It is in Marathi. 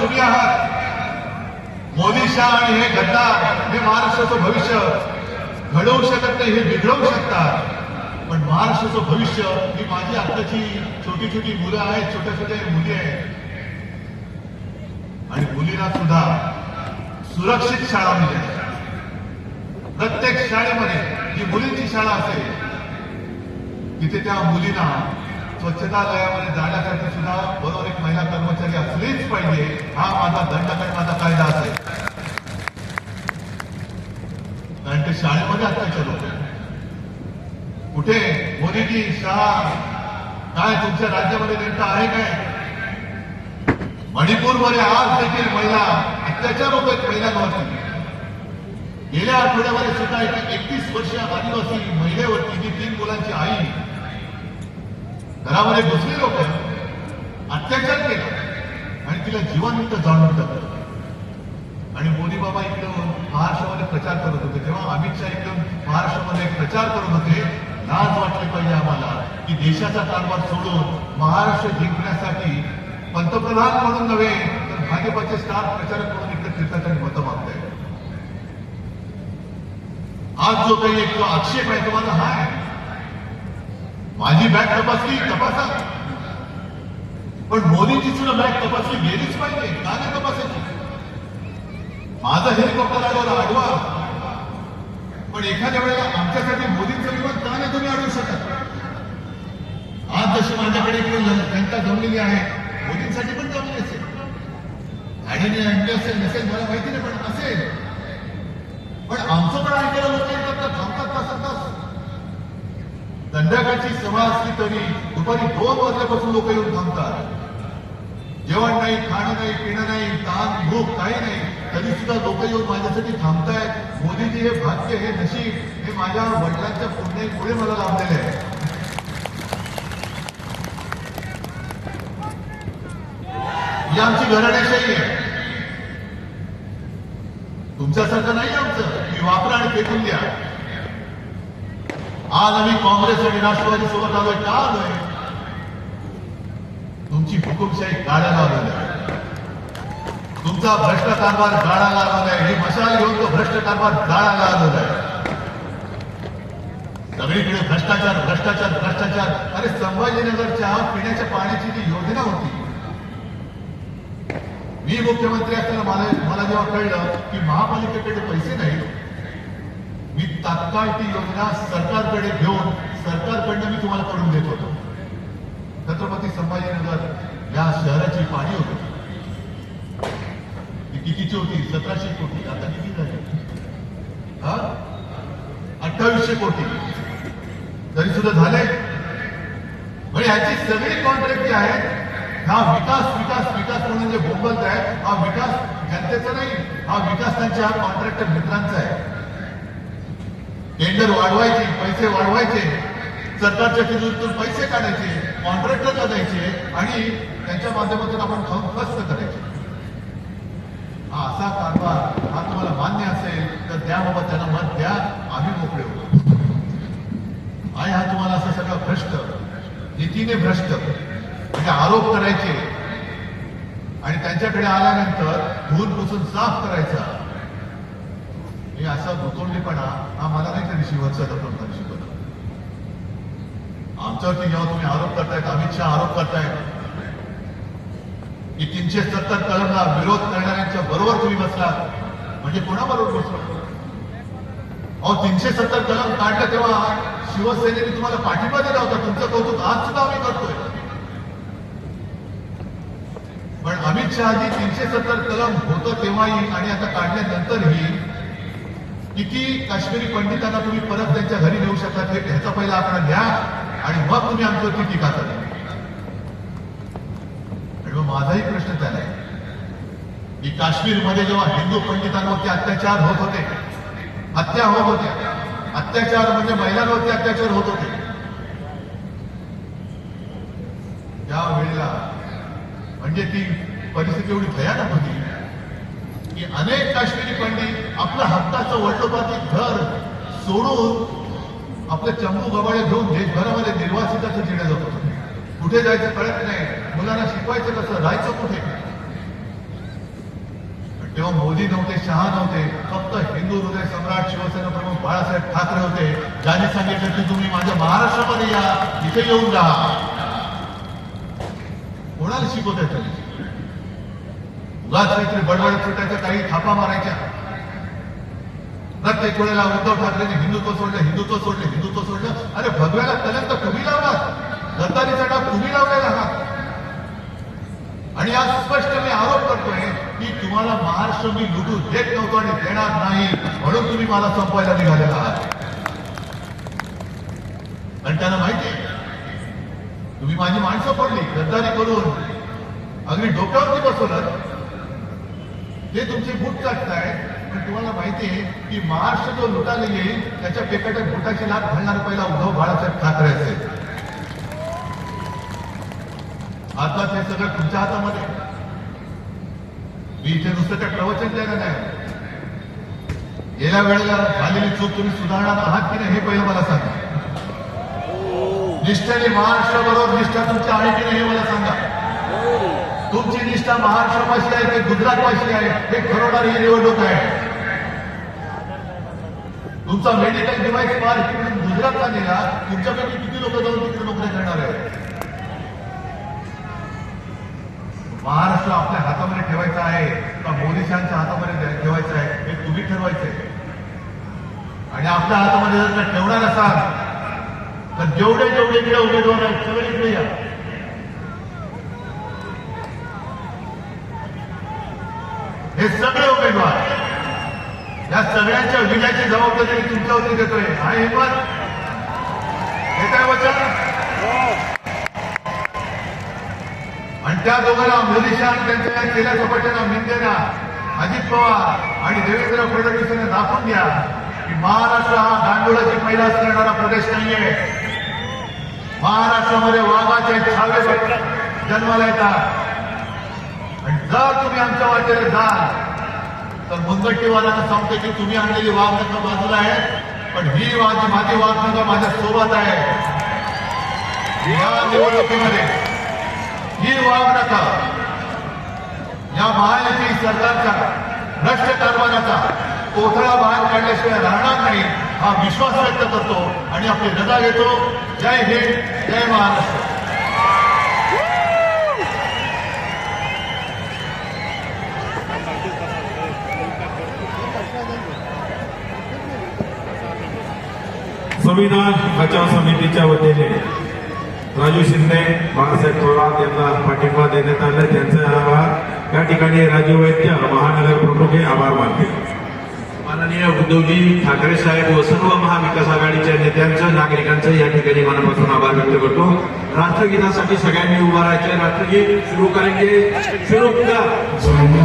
तुम्ही आहात. मोदी शाह आणि हे गद्दार हे महाराष्ट्राचं भविष्य घडवू शकत नाही, हे बिघडवू शकतात. पण महाराष्ट्राचं भविष्य ही माझी आत्ताची छोटी छोटी मुलं आहेत, छोट्या छोट्या मुली आहेत. आणि मुलींना सुद्धा सुरक्षित शाळा मिळेल. प्रत्येक शाळेमध्ये जी मुलींची शाळा असेल तिथे त्या मुलींना स्वच्छतालयामध्ये जाण्यासाठी सुद्धा बरोबर एक महिला कर्मचारी असलीच पाहिजे. हा माझा दंडक माझा कायदा असेल. कारण ते शाळेमध्ये अत्याचार होते. कुठे मोदीजी शाळा काय तुमच्या राज्यामध्ये नेमका आहे काय? मणिपूरमध्ये आज देखील महिला अत्याचार होत आहेत महिलांवरती. गेल्या आठवड्यामध्ये सुद्धा एका 31 वर्षीय आदिवासी महिलेवरती जी 3 मुलांची आई घरामध्ये घुसली लोक अत्याचार केला आणि तिला जिवंत जाळून टाकलं. आणि मोदी बाबा इकडून महाराष्ट्रामध्ये प्रचार करत होते. जेव्हा अमित शहा इकडून महाराष्ट्रामध्ये प्रचार करत होते, लाज वाटली पाहिजे आम्हाला की देशाचा कारभार सोडून महाराष्ट्र जिंकण्यासाठी पंतप्रधान म्हणून नव्हे तर भाजपचे स्टार प्रचारक म्हणून इकडे फिरतात आणि मतं मागतायत. आज जो काही एक आक्षेप आहे तुम्हाला हा आहे, माझी बॅग तपासली तपासा, पण मोदींची सुद्धा बॅग तपासली गेलीच पाहिजे. का नाही तपासायची? माझा हेलिकॉप्टर अडवा, पण एखाद्या वेळेला आमच्यासाठी मोदींचं विमान का नाही तुम्ही अडवू शकत? आज जशी माझ्याकडे जनता जमलेली आहे, मोदींसाठी पण जमली असेल, गाडीने आणली असेल नसेल मला माहिती नाही, पण असेल. पण आमचं पण ऐकायला लोक येतात, थांबतात तास तास. संध्याकाळची सभा असली तरी दुपारी 2 वाजल्यापासून लोक येऊन थांबतात. जेवण नाही, खाणं नाही, पिणं नाही, ताण भूक काही नाही, तरी सुद्धा लोक येऊन माझ्यासाठी थांबतायत. मोदीजी हे भाग्य, हे नशीब, हे माझ्या वडिलांच्या पुण्यामुळे मला लाभलेले आहे. ही आमची घराणेशाही आहे. तुमच्यासारखं नाही आमचं की वापरा आणि फेकून द्या. आज आम्ही काँग्रेस आणि राष्ट्रवादी सोबत आलोय का आलोय? तुमची हुकुमशाही गाड्या लावलेल्या आहे, तुमचा भ्रष्ट कारभार गाळा लावलेला आहे. ही मशाल घेऊन तो भ्रष्ट कारभार गाळा लावलेला आहे. सगळीकडे भ्रष्टाचार भ्रष्टाचार भ्रष्टाचार. अरे संभाजीनगरच्या पिण्याच्या पाण्याची जी योजना होती, मी मुख्यमंत्री असताना मला जेव्हा कळलं की महापालिकेकडे पैसे नाही, मी तात्काळ ती योजना सरकारकडे घेऊन सरकारकडनं मी तुम्हाला करून देत होतो. छत्रपती संभाजीनगर या शहराची पाणी होती, ती कितीची होती? 1700 कोटी. आता किती झाली? 2800 कोटी. तरी सुद्धा झाले. म्हणजे याची सगळी कॉन्ट्रॅक्ट जी आहेत, हा विकास विकास विकास म्हणून जे बोंबलत आहे, हा विकास जनतेचा नाही, हा विकास त्यांच्या कॉन्ट्रॅक्टर मित्रांचा आहे. टेंडर वाढवायचे, पैसे वाढवायचे, सरकारच्या तिजोरीतून पैसे काढायचे, कॉन्ट्रॅक्टरला द्यायचे आणि त्यांच्या माध्यमातून आपण खाऊन खस्त करायचे. हा असा कारभार हा तुम्हाला मान्य असेल तर द्या बाबा, त्यांना मत द्या, आम्ही मोकळे होतो. आणि हा तुम्हाला असं सगळं भ्रष्ट, नीतीने भ्रष्ट म्हणजे आरोप करायचे आणि त्यांच्याकडे आल्यानंतर धुवून पुसून साफ करायचा, हे असा भुतोंडीपणा हा मला नाही तरी शिवसेना प्रमुखांनी शिकवला. आमच्यावरती जेव्हा तुम्ही आरोप करतायत, अमित शहा आरोप करतायत की 370 कलमला विरोध करणाऱ्यांच्या बरोबर तुम्ही बसलात, म्हणजे कोणाबरोबर बसला? अहो 370 कलम काढलं तेव्हा शिवसेनेने तुम्हाला पाठिंबा दिला होता. तुमचं कौतुक आज सुद्धा आम्ही करतोय. पण अमित शहाजी 370 कलम होतं तेव्हाही आणि आता काढल्यानंतरही किती काश्मीरी पंडितांना तुम्ही परत त्यांच्या घरी नेऊ शकता, ह्याचा पहिला आकडा घ्या आणि मग तुम्ही आमच्यावरती टीका करा. आणि मग माझाही प्रश्न त्याला आहे की काश्मीरमध्ये जेव्हा हिंदू पंडितांवरती अत्याचार होत होते, हत्या होत होत्या, अत्याचार म्हणजे महिलांवरती अत्याचार होत होते, त्यावेळेला म्हणजे ती परिस्थिती एवढी भयानक होती की अनेक काश्मीरी पंडित आपलं हक्काचं वडलोपाती घर सोडून आपले चंबू गबाळे घेऊन देशभरामध्ये निर्वासिताचं जिणे जात होते. कुठे जायचं कळत नाही, मुलांना शिकवायचं कसं, राहायचं कुठे. तेव्हा मोदी नव्हते, शहा नव्हते, फक्त हिंदू हृदय सम्राट शिवसेना प्रमुख बाळासाहेब ठाकरे होते, ज्यांनी सांगितलं की तुम्ही माझ्या महाराष्ट्रामध्ये या, इथे येऊन राहा. कोणाला शिकवताय तुम्ही? उगाच काहीतरी बडबड सुटायचं, काही थापा मारायच्या. प्रत्येक वेळेला उद्धव ठाकरेंनी हिंदुत्व सोडलं, हिंदुत्व सोडलं, हिंदुत्व सोडलं. अरे भगव्याला कलंक तुम्ही लावलात, गद्दारीचा डाग तुम्ही लावलेला आहात. आणि आज स्पष्ट मी आरोप करतोय की तुम्हाला महाराष्ट्र मी लुटू देत नव्हतो आणि देणार नाही, म्हणून तुम्ही मला संपवायला निघालेला आहात. आणि त्यांना माहिती तुम्ही माझी माणसं पडली, गद्दारी करून अगदी डोक्यावरती बसवलं, ते तुमचे बूट काढतायत. पण तुम्हाला माहिती आहे की महाराष्ट्र जो लुटायला येईल त्याच्या पेकाट्यात बुटाची लाट घालणार पहिला उद्धव बाळासाहेब ठाकरे असेल. आता ते सगळं तुमच्या हातामध्ये. मी इथे नुसतं त्या प्रवचन द्यायला नाही. गेल्या वेळेला झालेली चूक तुम्ही सुधारणार आहात की नाही हे पहिलं मला सांगा. निष्ठेने महाराष्ट्राबरोबर निष्ठा तुमची आहे की नाही हे मला सांगा. तुमची निष्ठा महाराष्ट्रापाशी आहे की गुजरातपाशी आहे हे ठरवणारी ही निवडणूक आहे. तुमचा मेडिकल डिव्हाइस पार इकडून गुजरातला नेला, तुमच्यापैकी किती लोक जाऊन तिकडे नोकऱ्या करणार आहेत? महाराष्ट्र आपल्या हातामध्ये ठेवायचा आहे का मोदी शहाच्या हातामध्ये ठेवायचं आहे हे तुम्ही ठरवायचंय. आणि आपल्या हातामध्ये जर का ठेवणार असाल तर जेवढे जेवढे इकडे उमेदवार आहेत सगळे इकडे या. हे सगळे उमेदवार, या सगळ्यांच्या विजयाची जबाबदारी तुमच्यावरती देतोय. आहे हिंमत? हे काय वचन? आणि त्या दोघांना मोदी शहा त्यांच्या केल्या सपाट्यांना मिंदेना अजित पवार आणि देवेंद्र फडणवीस यांना दाखवून द्या की महाराष्ट्र हा गांडुळाची पैदास करणारा प्रदेश नाहीये. महाराष्ट्रामध्ये वाघाचे छावे जन्माला येतात. आणि जर तुम्ही आमच्या वाटेला जाल तर मुनगट्टीवाल्यांना सांगतो की तुम्ही आणलेली वाघनखं बाजूला आहे, पण ही माझी वाघनखं माझ्या सोबत आहे. या निवडणुकीमध्ये ही वाघनखं या महायुती सरकारच्या भ्रष्ट कारभाराचा कोथळा बाहेर काढल्याशिवाय राहणार नाही हा विश्वास व्यक्त करतो आणि आपली रजा घेतो. जय हिंद, जय महाराष्ट्र. संविधान बचाव समितीच्या वतीने राजू शिंदे, बाळासाहेब थोरात यांना पाठिंबा देण्यात आला. त्यांचा आभार. या ठिकाणी राजू वैद्य महानगर प्रमुख हे आभार मानते. माननीय उद्धवजी ठाकरे साहेब व सर्व महाविकास आघाडीच्या नेत्यांचं, नागरिकांचं या ठिकाणी मनापासून आभार व्यक्त करतो. राष्ट्रगीतासाठी सगळ्यांनी उभा राहायचे. राष्ट्रगीत सुरू करेंगे, शुरू करा.